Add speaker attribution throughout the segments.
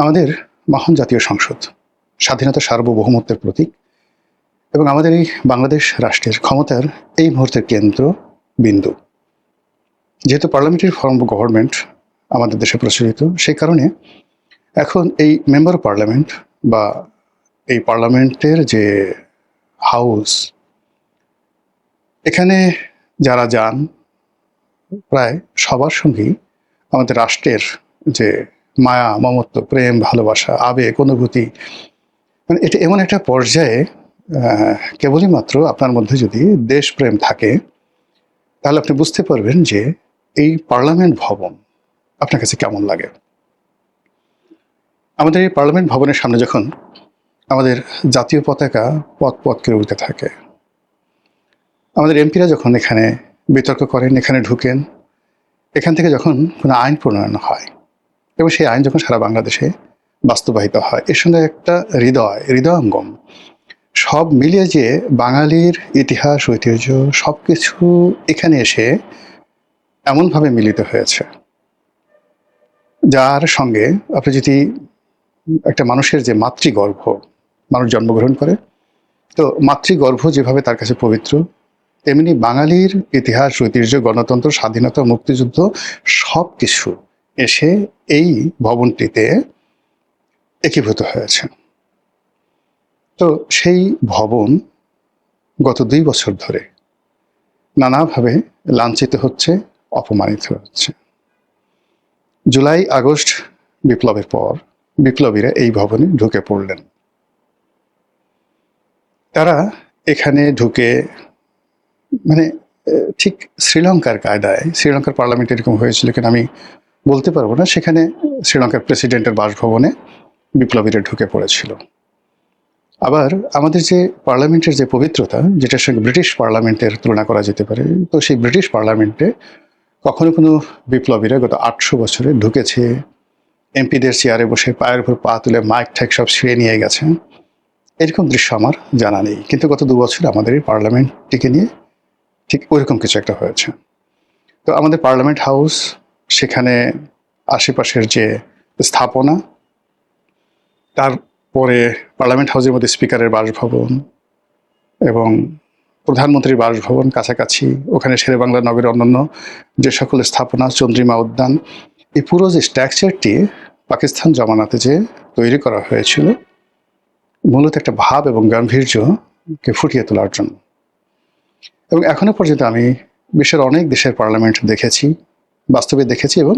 Speaker 1: আমাদের মহান জাতীয় সংসদ স্বাধীনতা সার্বভৌমত্বের প্রতীক এবং আমাদের এই বাংলাদেশ রাষ্ট্রের ক্ষমতার এই মুহূর্তের কেন্দ্র বিন্দু। যেহেতু পার্লামেন্টারি ফর্ম অফ গভর্নমেন্ট আমাদের দেশে প্রচলিত, সেই কারণে এখন এই মেম্বার অফ পার্লামেন্ট বা এই পার্লামেন্টের যে হাউস, এখানে যারা যান প্রায় সবার সঙ্গেই আমাদের রাষ্ট্রের যে মায়া, মমত্ব, প্রেম, ভালোবাসা, আবেগ, অনুভূতি, মানে এটা এমন একটা পর্যায়ে কেবলই মাত্র আপনার মধ্যে যদি দেশপ্রেম থাকে তাহলে আপনি বুঝতে পারবেন যে এই পার্লামেন্ট ভবন আপনার কাছে কেমন লাগে। আমাদের এই পার্লামেন্ট ভবনের সামনে যখন আমাদের জাতীয় পতাকা পথ পথ করে উঠতে থাকে, আমাদের এমপিরা যখন এখানে বিতর্ক করেন, এখানে ঢুকেন, এখান থেকে যখন কোনো আইন প্রণয়ন হয় এবং সেই আইন যখন সারা বাংলাদেশে বাস্তবায়িত হয়, এর সঙ্গে একটা হৃদয়ঙ্গম সব মিলিয়ে যে বাঙালির ইতিহাস, ঐতিহ্য সব কিছু এখানে এসে এমনভাবে মিলিত হয়েছে, যার সঙ্গে আপনি যদি একটা মানুষের যে মাতৃগর্ভ, মানুষ জন্মগ্রহণ করে, তো মাতৃগর্ভ যেভাবে তার কাছে পবিত্র, তেমনি বাঙালির ইতিহাস, ঐতিহ্য, গণতন্ত্র, স্বাধীনতা, মুক্তিযুদ্ধ সব কিছু এসে এই ভবনটিতে একীভূত হয়েছে। তো সেই ভবন গত 2 বছর ধরে নানাভাবে লাঞ্ছিত হচ্ছে, অপমানিত হচ্ছে। জুলাই আগস্ট বিপ্লবের পর বিপ্লবীরা এই ভবনে ঢুকে পড়লেন। তারা এখানে ঢুকে মানে ঠিক শ্রীলঙ্কার কায়দায়, শ্রীলঙ্কার পার্লামেন্ট এরকম হয়েছিল কিনা আমি বলতে পারবো না, সেখানে শ্রীলঙ্কার প্রেসিডেন্টের বাসভবনে বিপ্লবীরা ঢুকে পড়েছিল। আবার আমাদের যে পার্লামেন্টের যে পবিত্রতা, যেটার সঙ্গে ব্রিটিশ পার্লামেন্টের তুলনা করা যেতে পারে, তো সেই ব্রিটিশ পার্লামেন্টে কখনো কোনো বিপ্লবীরা গত 800 বছরে ঢুকেছে, এমপিদের চেয়ারে বসে পায়ের উপর পা তুলে মাইক ঠেক সব ছিঁড়ে নিয়ে গেছে, এরকম দৃশ্য আমার জানা নেই। কিন্তু গত 2 বছর আমাদের এই পার্লামেন্টটিকে নিয়ে ঠিক ওইরকম কিছু একটা হয়েছে। তো আমাদের পার্লামেন্ট হাউস, সেখানে আশেপাশের যে স্থাপনা, তারপরে পার্লামেন্ট হাউসের মধ্যে স্পিকারের বাসভবন এবং প্রধানমন্ত্রীর বাসভবন কাছাকাছি, ওখানে শেরেবাংলা নগরের অন্যান্য যে সকল স্থাপনা, চন্দ্রিমা উদ্যান, এই পুরো যে স্ট্রাকচারটি পাকিস্তান জমানাতে যে তৈরি করা হয়েছিল মূলত একটা ভাব এবং গাম্ভীর্যকে ফুটিয়ে তোলার জন্য। এবং এখনো পর্যন্ত আমি বিশ্বের অনেক দেশের পার্লামেন্ট দেখেছি, বাস্তবে দেখেছি এবং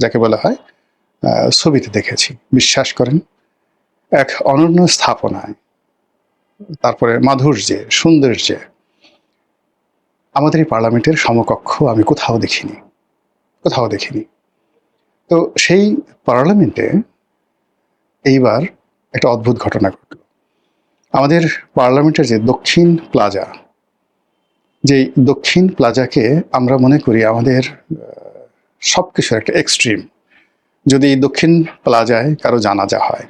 Speaker 1: যাকে বলা হয় ছবিতে দেখেছি। বিশ্বাস করেন, এক অনন্য স্থাপনায়, তারপরে মাধুর্যে, সৌন্দর্যে আমাদের এই পার্লামেন্টের সমকক্ষ আমি কোথাও দেখিনি। তো সেই পার্লামেন্টে এইবার একটা অদ্ভুত ঘটনা ঘটল। আমাদের পার্লামেন্টের যে দক্ষিণ প্লাজা, যে দক্ষিণ প্লাজাকে আমরা মনে করি আমাদের সব কিছুর একটা এক্সট্রিম। যদি এই দক্ষিণ প্লাজায় কারো জানাজা হয়,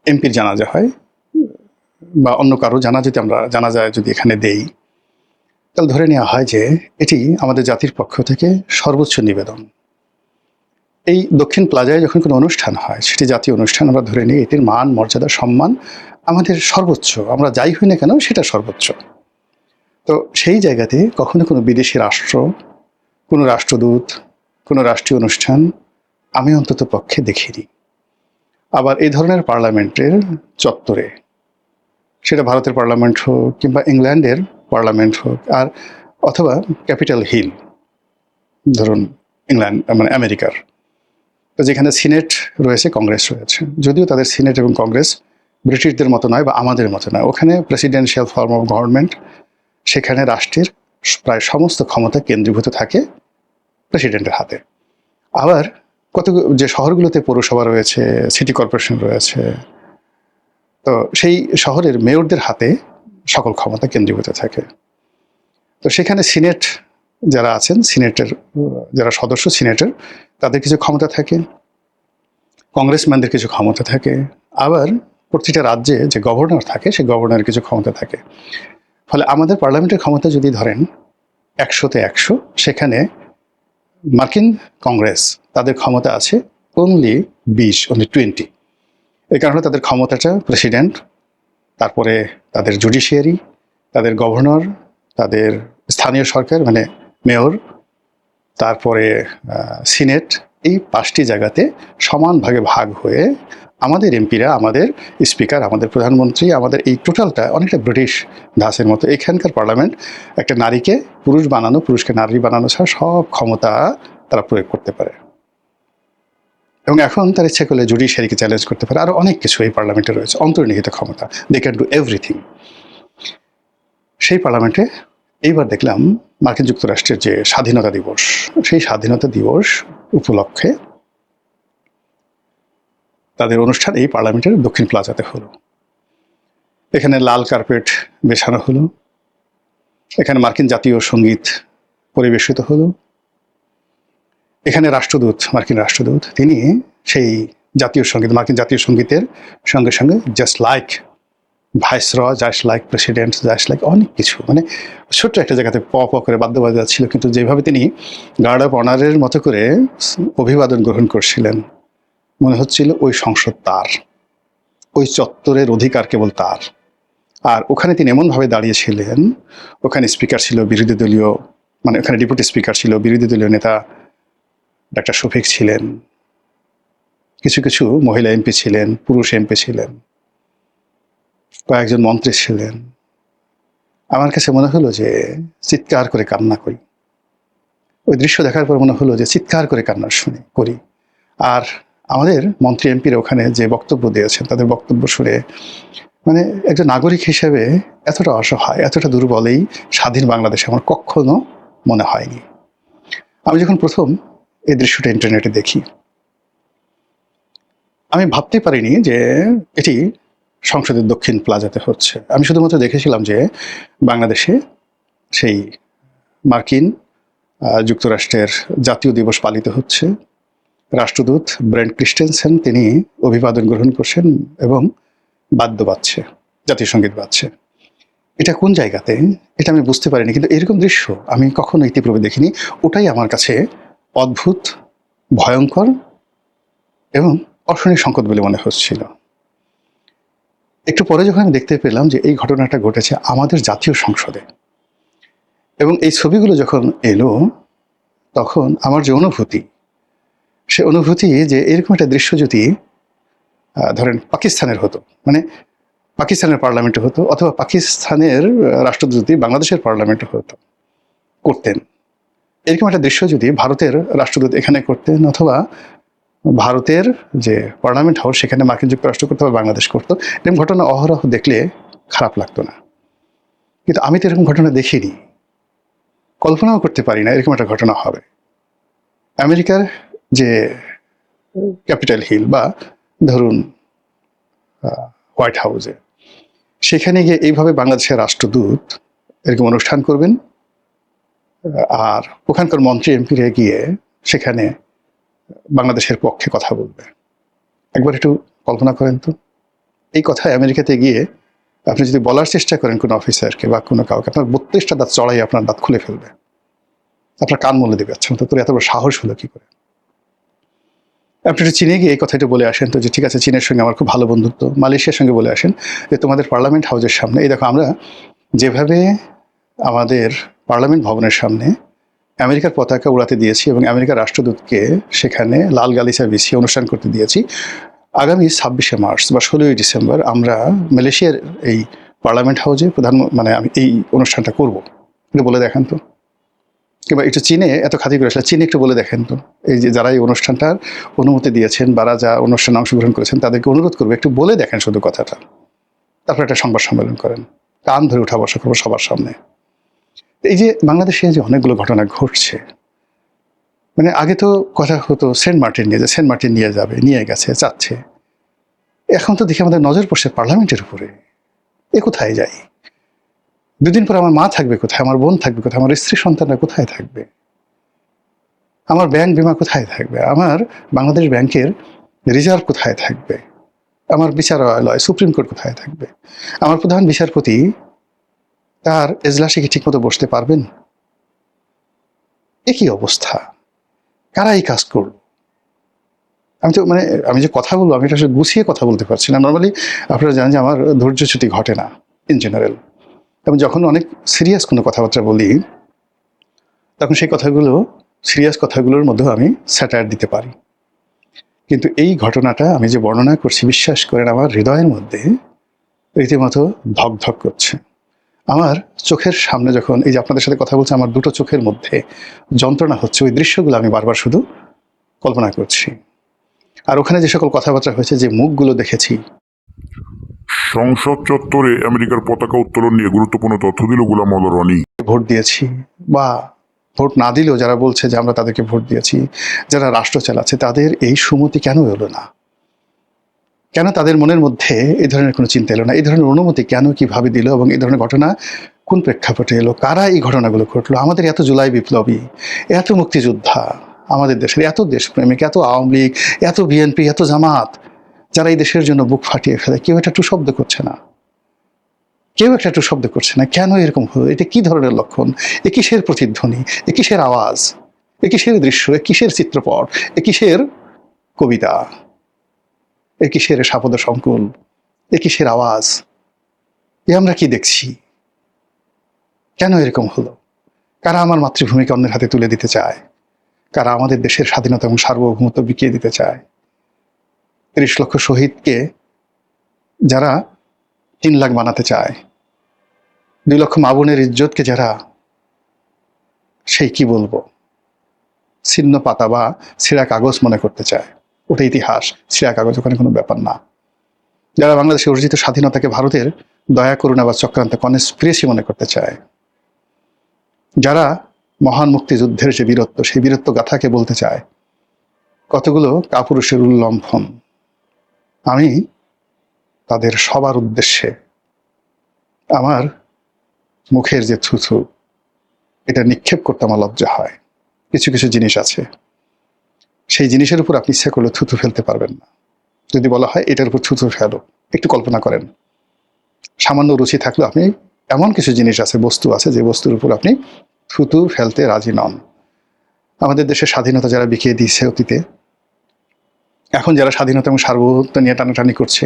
Speaker 1: এমপির জানাজা হয় বা অন্য কারো জানাজায় যদি এখানে দেই, তাহলে ধরে নেওয়া হয় যে এটি আমাদের জাতির পক্ষ থেকে সর্বোচ্চ নিবেদন। এই দক্ষিণ প্লাজায় যখন কোনো অনুষ্ঠান হয়, সেটি জাতীয় অনুষ্ঠান, আমরা ধরে নিই এটির মান, মর্যাদা, সম্মান আমাদের সর্বোচ্চ, আমরা যাই হই না কেন সেটা সর্বোচ্চ। তো সেই জায়গাতে কখনো কোনো বিদেশি রাষ্ট্র, কোনো রাষ্ট্রদূত, কোনো রাষ্ট্রীয় অনুষ্ঠান আমি অন্তত পক্ষে দেখিনি। আবার এই ধরনের পার্লামেন্টের চত্বরে, সেটা ভারতের পার্লামেন্ট হোক কিংবা ইংল্যান্ডের পার্লামেন্ট হোক, আর অথবা ক্যাপিটাল হিল, ধরুন ইংল্যান্ড মানে আমেরিকার, তো যেখানে সিনেট রয়েছে, কংগ্রেস রয়েছে, যদিও তাদের সিনেট এবং কংগ্রেস ব্রিটিশদের মতো নয় বা আমাদের মতো নয়, ওখানে প্রেসিডেন্সিয়াল ফর্ম অফ গভর্নমেন্ট, সেখানে রাষ্ট্রের প্রায় সমস্ত ক্ষমতা কেন্দ্রীভূত থাকে প্রেসিডেন্টের হাতে। আবার কত যে শহরগুলোতে পৌরসভা রয়েছে, সিটি কর্পোরেশন রয়েছে, তো সেই শহরের মেয়রদের হাতে সকল ক্ষমতা কেন্দ্রীভূত থাকে। তো সেখানে সিনেট যারা আছেন, সিনেটের যারা সদস্য, সিনেটের তাদের কিছু ক্ষমতা থাকে, কংগ্রেসম্যানদের কিছু ক্ষমতা থাকে, আবার প্রতিটা রাজ্যে যে গভর্নর থাকে, সেই গভর্নরের কিছু ক্ষমতা থাকে। ফলে আমাদের পার্লামেন্টের ক্ষমতা যদি ধরেন 100-তে 100, সেখানে মার্কিন কংগ্রেস তাদের ক্ষমতা আছে অনলি 20, অনলি 20। এই কারণে তাদের ক্ষমতাটা প্রেসিডেন্ট, তারপরে তাদের জুডিশিয়ারি, তাদের গভর্নর, তাদের স্থানীয় সরকার মানে মেয়র, তারপরে সিনেট, এই 5টি জায়গাতে সমান ভাগে ভাগ হয়ে আমাদের এমপিরা, আমাদের স্পিকার, আমাদের প্রধানমন্ত্রী, আমাদের এই টোটালটা অনেকটা ব্রিটিশ ধাঁচের মতো। এখানকার পার্লামেন্ট একটা নারীকে পুরুষ বানানো, পুরুষকে নারী বানানো ছাড়া সব ক্ষমতা তারা প্রয়োগ করতে পারে। এবং এখন তার ইচ্ছে করলে জুডিশিয়ারিকে চ্যালেঞ্জ করতে পারে, আরও অনেক কিছু এই পার্লামেন্টে রয়েছে, অন্তর্নিহিত ক্ষমতা। They can do everything. সেই পার্লামেন্টে এইবার দেখলাম মার্কিন যুক্তরাষ্ট্রের যে স্বাধীনতা দিবস, সেই স্বাধীনতা দিবস উপলক্ষে তাদের অনুষ্ঠান এই পার্লামেন্টের দক্ষিণ প্লাজাতে হলো। এখানে লাল কার্পেট বেছানো হলো, এখানে মার্কিন জাতীয় সঙ্গীত পরিবেশিত হলো। এখানে রাষ্ট্রদূত, মার্কিন রাষ্ট্রদূত, তিনি সেই জাতীয় সঙ্গীত, মার্কিন জাতীয় সঙ্গীতের সঙ্গে সঙ্গে just like viceroy, just like president, just like অনেক কিছু, মানে ছোট্ট একটা জায়গাতে প করে বাদ্য বাজাচ্ছিল, কিন্তু যেভাবে তিনি গার্ড অফ অনারের মতো করে অভিবাদন গ্রহণ করছিলেন, মনে হচ্ছিল ওই সংসদ তার, ওই চত্বরের অধিকার কেবল তার। আর ওখানে তিনি এমনভাবে দাঁড়িয়েছিলেন, ওখানে স্পিকার ছিল বিরোধী দলীয়, মানে ওখানে ডেপুটি স্পিকার ছিল বিরোধী দলীয় নেতা ডাক্তার শফিক ছিলেন, কিছু কিছু মহিলা এমপি ছিলেন, পুরুষ এমপি ছিলেন, কয়েকজন মন্ত্রী ছিলেন। আমার কাছে মনে হলো যে চিৎকার করে কান্না করি। ওই দৃশ্য দেখার পর মনে হলো যে চিৎকার করে কান্না করি। আর আমাদের মন্ত্রী এমপিরা ওখানে যে বক্তব্য দিয়েছেন, তাদের বক্তব্য শুনে মানে একজন নাগরিক হিসেবে এতটা অসহায়, এতটা দুর্বল এই স্বাধীন বাংলাদেশে আমার কখনো মনে হয়নি। আমি যখন প্রথম এই দৃশ্যটা ইন্টারনেটে দেখি, আমি ভাবতে পারিনি যে এটি সংসদের দক্ষিণ প্লাজাতে হচ্ছে। আমি শুধুমাত্র দেখেছিলাম যে বাংলাদেশে সেই মার্কিন যুক্তরাষ্ট্রের জাতীয় দিবস পালিত হচ্ছে, রাষ্ট্রদূত ব্রেন্ট ক্রিস্টেনসেন তিনি অভিবাদন গ্রহণ করছেন এবং বাদ্য বাজছে, জাতীয় সঙ্গীত বাজছে। এটা কোন জায়গাতে এটা আমি বুঝতে পারিনি, কিন্তু এরকম দৃশ্য আমি কখনো ইতিপূর্বে দেখিনি। ওটাই আমার কাছে অদ্ভুত, ভয়ঙ্কর এবং অশনি সংকট বলে মনে হচ্ছিল। একটু পরে যখন আমি দেখতে পেলাম যে এই ঘটনাটা ঘটেছে আমাদের জাতীয় সংসদে, এবং এই ছবিগুলো যখন এলো, তখন আমার যে অনুভূতি, সে অনুভূতি যে এরকম একটা দৃশ্য যদি ধরেন পাকিস্তানের হতো, মানে পাকিস্তানের পার্লামেন্টে হতো, অথবা পাকিস্তানের রাষ্ট্রদূত বাংলাদেশের পার্লামেন্টে হতো, করতেন, এরকম একটা দৃশ্য যদি ভারতের রাষ্ট্রদূত এখানে করতেন, অথবা ভারতের যে পার্লামেন্ট হাউস সেখানে মার্কিন যুক্তরাষ্ট্র করতো বা বাংলাদেশ করতো, এরকম ঘটনা অহরহ দেখলে খারাপ লাগতো না। কিন্তু আমি তো এরকম ঘটনা দেখিনি, কল্পনাও করতে পারি না এরকম একটা ঘটনা হবে। আমেরিকার যে ক্যাপিটাল হিল বা ধরুন হোয়াইট হাউসে, সেখানে গিয়ে এইভাবে বাংলাদেশের রাষ্ট্রদূত এরকম অনুষ্ঠান করবেন, আর ওখানকার মন্ত্রী এমপিরা গিয়ে সেখানে বাংলাদেশের পক্ষে কথা বলবে। একবার একটু কল্পনা করেন তো, এই কথায় আমেরিকাতে গিয়ে আপনি যদি বলার চেষ্টা করেন কোনো অফিসারকে বা কোনো কাউকে, আপনার 32টা দাঁত চড়াই আপনার দাঁত খুলে ফেলবে, আপনার কান মলে দেবে। আচ্ছা, তোর এত বড় সাহস হলো কি করে? আপনি একটু চীনে গিয়ে এই কথাটা বলে আসেন তো, যে ঠিক আছে চীনের সঙ্গে আমার খুব ভালো বন্ধুত্ব, মালয়েশিয়ার সঙ্গে বলে আসেন যে তোমাদের পার্লামেন্ট হাউসের সামনে এই দেখো আমরা যেভাবে আমাদের পার্লামেন্ট ভবনের সামনে আমেরিকার পতাকা উড়াতে দিয়েছি এবং আমেরিকার রাষ্ট্রদূতকে সেখানে লাল গালিচা বিছিয়ে অনুষ্ঠান করতে দিয়েছি, আগামী 26শে মার্চ বা 16ই ডিসেম্বর আমরা মালয়েশিয়ার এই পার্লামেন্ট হাউসে মানে আমি এই অনুষ্ঠানটা করবো, একটু বলে দেখেন তো। কিংবা একটু চীনে এত খাতি করে আসলে চীনে একটু বলে দেখেন তো, এই যে যারা এই অনুষ্ঠানটার অনুমতি দিয়েছেন বা যা অনুষ্ঠানে অংশগ্রহণ করেছেন তাদেরকে অনুরোধ করবো একটু বলে দেখেন শুধু কথাটা, তারপর একটা সংবাদ সম্মেলন করেন, কান ধরে উঠা বসা করবো সবার সামনে। এই যে বাংলাদেশে যে অনেকগুলো ঘটনা ঘটছে, মানে আগে তো কথা হতো সেন্ট মার্টিন নিয়ে, যে সেন্ট মার্টিন নিয়ে যাবে, নিয়ে গেছে, চাচ্ছে, এখন তো দেখি আমাদের নজর পড়ছে পার্লামেন্টের উপরে। এ কোথায় যাই? দুদিন পর আমার মা থাকবে কোথায়, আমার বোন থাকবে কোথায়, আমার স্ত্রী সন্তানরা কোথায় থাকবে, আমার ব্যাংক বিমা কোথায় থাকবে, আমার বাংলাদেশ ব্যাংকের রিজার্ভ কোথায় থাকবে, আমার বিচারালয় সুপ্রিম কোর্ট কোথায় থাকবে, আমার প্রধান বিচারপতি তার এজলাসে কি ঠিকমতো বসতে পারবেন? একই অবস্থা, কারা এই কাজ করল? আমি যে কথা বলবো, আমি এটা আসলে গুছিয়ে কথা বলতে পারছি না। নর্মালি আপনারা জানেন যে আমার ধৈর্যচ্যুতি ঘটে না ইন জেনারেল। এবং যখন অনেক সিরিয়াস কোনো কথাবার্তা বলি, তখন সেই কথাগুলো, সিরিয়াস কথাগুলোর মধ্যেও আমি স্যাটায়ার দিতে পারি। কিন্তু এই ঘটনাটা আমি যে বর্ণনা করছি, বিশ্বাস করেন আমার হৃদয়ের মধ্যে রীতিমতো ধক ধক করছে। আমার চোখের সামনে যখন এই যে আপনাদের সাথে কথা বলছে, আমার দুটো চোখের মধ্যে যন্ত্রণা হচ্ছে। ওই দৃশ্যগুলো আমি বারবার শুধু কল্পনা করছি। আর ওখানে যে সকল কথাবার্তা হয়েছে, যে মুখগুলো দেখেছি।
Speaker 2: সংসদ চত্বরে আমেরিকার পতাকা উত্তোলন নিয়ে গুরুত্বপূর্ণ তথ্য দিল গোলাম মাওলা রনি।
Speaker 1: ভোট দিয়েছি, বা ভোট না দিলেও যারা বলছে যে আমরা তাদেরকে ভোট দিয়েছি, যারা রাষ্ট্র চালাচ্ছে, তাদের এই সুমতি কেন এলো না? কেন তাদের মনের মধ্যে এই ধরনের কোনো চিন্তা এলো না? এই ধরনের অনুমতি কেন, কিভাবে দিল? এবং এই ধরনের ঘটনা কোন প্রেক্ষাপটে এলো? কারা এই ঘটনাগুলো ঘটলো? আমাদের এত জুলাই বিপ্লবী, এত মুক্তিযোদ্ধা, আমাদের দেশের এত দেশপ্রেমিক, এত আওয়ামী লীগ, এত বিএনপি, এত জামাত, যারা এই দেশের জন্য বুক ফাটিয়ে ফেলে, কেউ এটা একটু শব্দ করছে না। কেউ একটা একটু শব্দ করছে না। কেন এরকম হলো? এটা কি ধরনের লক্ষণ? এ কিসের প্রতিধ্বনি? এ কিসের আওয়াজ? এ কিসের দৃশ্য? এ কিসের চিত্রপট? এ কিসের কবিতা? এ কিসের সাপদ সংকুল? এ কিসের আওয়াজ? এ আমরা কি দেখছি? কেন এরকম হলো? কারা আমার মাতৃভূমিকে অন্যের হাতে তুলে দিতে চায়? কারা আমাদের দেশের স্বাধীনতা এবং সার্বভৌমত্ব বিকিয়ে দিতে চায়? ৩০ লক্ষ শহীদকে যারা ৩ লাখ বানাতে চায়, ২ লক্ষ মা বোনের ইজ্জতকে যারা, সেই কি বলবো, ছিন্ন পাতা বা ছেঁড়া কাগজ মনে করতে চায়। ওটা ইতিহাস, ছেঁড়া কাগজ ওখানে কোনো ব্যাপার না। যারা বাংলাদেশে অর্জিত স্বাধীনতাকে ভারতের দয়া করুণা বা চক্রান্ত, কনস্পিরেসি মনে করতে চায়, যারা মহান মুক্তিযুদ্ধের যে বীরত্ব, সেই বীরত্ব গাথাকে বলতে চায়, কতগুলো কাপুরুষের উল্লম্ফন। আমি তাদের সবার উদ্দেশ্যে আমার মুখের যে থুথু, এটা নিক্ষেপ করতে আমার লজ্জা হয়। কিছু কিছু জিনিস আছে, সেই জিনিসের উপর আপনি ইচ্ছা করলে থুথু ফেলতে পারবেন না। যদি বলা হয় এটার উপর থুথু ফেলো, একটু কল্পনা করেন, সামান্য রুচি থাকলে আপনি, এমন কিছু জিনিস আছে, বস্তু আছে, যে বস্তুর উপর আপনি থুতু ফেলতে রাজি নন। আমাদের দেশের স্বাধীনতা যারা বিকিয়ে দিয়েছে অতীতে, এখন যারা স্বাধীনতা এবং সার্বভৌমত্ব নিয়ে টানাটানি করছে,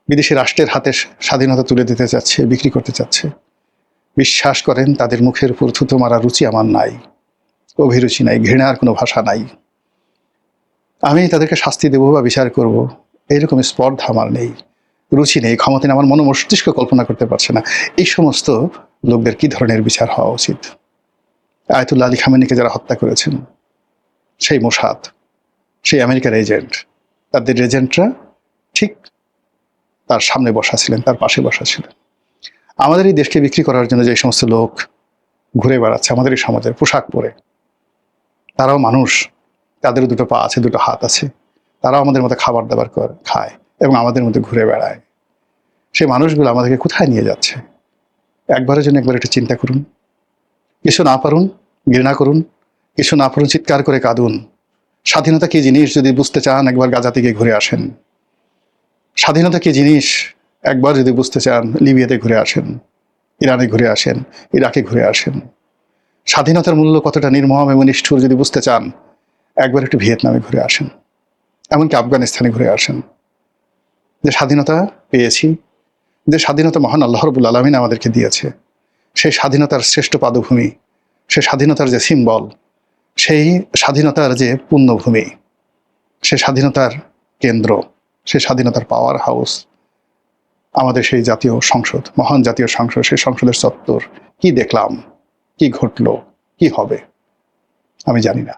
Speaker 1: বিদেশি রাষ্ট্রের হাতে স্বাধীনতা তুলে দিতে চাচ্ছে, বিক্রি করতে চাচ্ছে, বিশ্বাস করেন তাদের মুখের উপর থুতু মারা রুচি আমার নাই, অভিরুচি নাই, ঘৃণার কোনো ভাষা নাই। আমি তাদেরকে শাস্তি দেবো বা বিচার করব, এইরকম স্পর্ধা আমার নেই, রুচি নেই, ক্ষমতা নেই। আমার মন মস্তিষ্ক কল্পনা করতে পারছে না এই সমস্ত লোকদের কি ধরনের বিচার হওয়া উচিত। আয়াতুল্লাহ আলী খামেনিকে যারা হত্যা করেছেন, সেই মোসাদ, সেই আমেরিকার এজেন্ট, তাদের এজেন্টরা ঠিক তার সামনে বসা ছিলেন, তার পাশে বসা ছিলেন। আমাদের এই দেশকে বিক্রি করার জন্য যে সমস্ত লোক ঘুরে বেড়াচ্ছে আমাদের এই সমাজের পোশাক পরে, তারাও মানুষ, তাদেরও দুটো পা আছে, দুটো হাত আছে, তারাও আমাদের মধ্যে খাবার দাবার খায় এবং আমাদের মধ্যে ঘুরে বেড়ায়। সেই মানুষগুলো আমাদেরকে কোথায় নিয়ে যাচ্ছে? একবারের জন্য একবার একটু চিন্তা করুন। কিছু না পারুন ঘৃণা করুন, কিছু না পারুন চিৎকার করে কাঁদুন। স্বাধীনতা কি জিনিস যদি বুঝতে চান, একবার গাজা থেকে ঘুরে আসেন। স্বাধীনতা কি জিনিস একবার যদি বুঝতে চান, লিবিয়াতে ঘুরে আসেন, ইরানে ঘুরে আসেন, ইরাকে ঘুরে আসেন। স্বাধীনতার মূল্য কতটা নির্মম এবং নিষ্ঠুর যদি বুঝতে চান, একবার একটু ভিয়েতনামে ঘুরে আসেন, এমনকি আফগানিস্তানে ঘুরে আসেন। যে স্বাধীনতা পেয়েছি, যে স্বাধীনতা মহান আল্লাহ রাব্বুল আলামিন আমাদেরকে দিয়েছে, সেই স্বাধীনতার শ্রেষ্ঠ পাদভূমি, সেই স্বাধীনতার যে সিম্বল, সেই স্বাধীনতার যে পুণ্যভূমি, সেই স্বাধীনতার কেন্দ্র, সেই স্বাধীনতার পাওয়ার হাউস, আমাদের সেই জাতীয় সংসদ, মহান জাতীয় সংসদ, সেই সংসদের চত্বর, কি দেখলাম, কি ঘটলো, কি হবে আমি জানি না।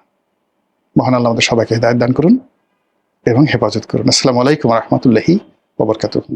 Speaker 1: মহান আল্লাহ আমাদের সবাইকে হিদায়াত দান করুন এবং হেফাজত করুন। আসসালামু আলাইকুম ওয়া রাহমাতুল্লাহি ওয়া বারাকাতুহু।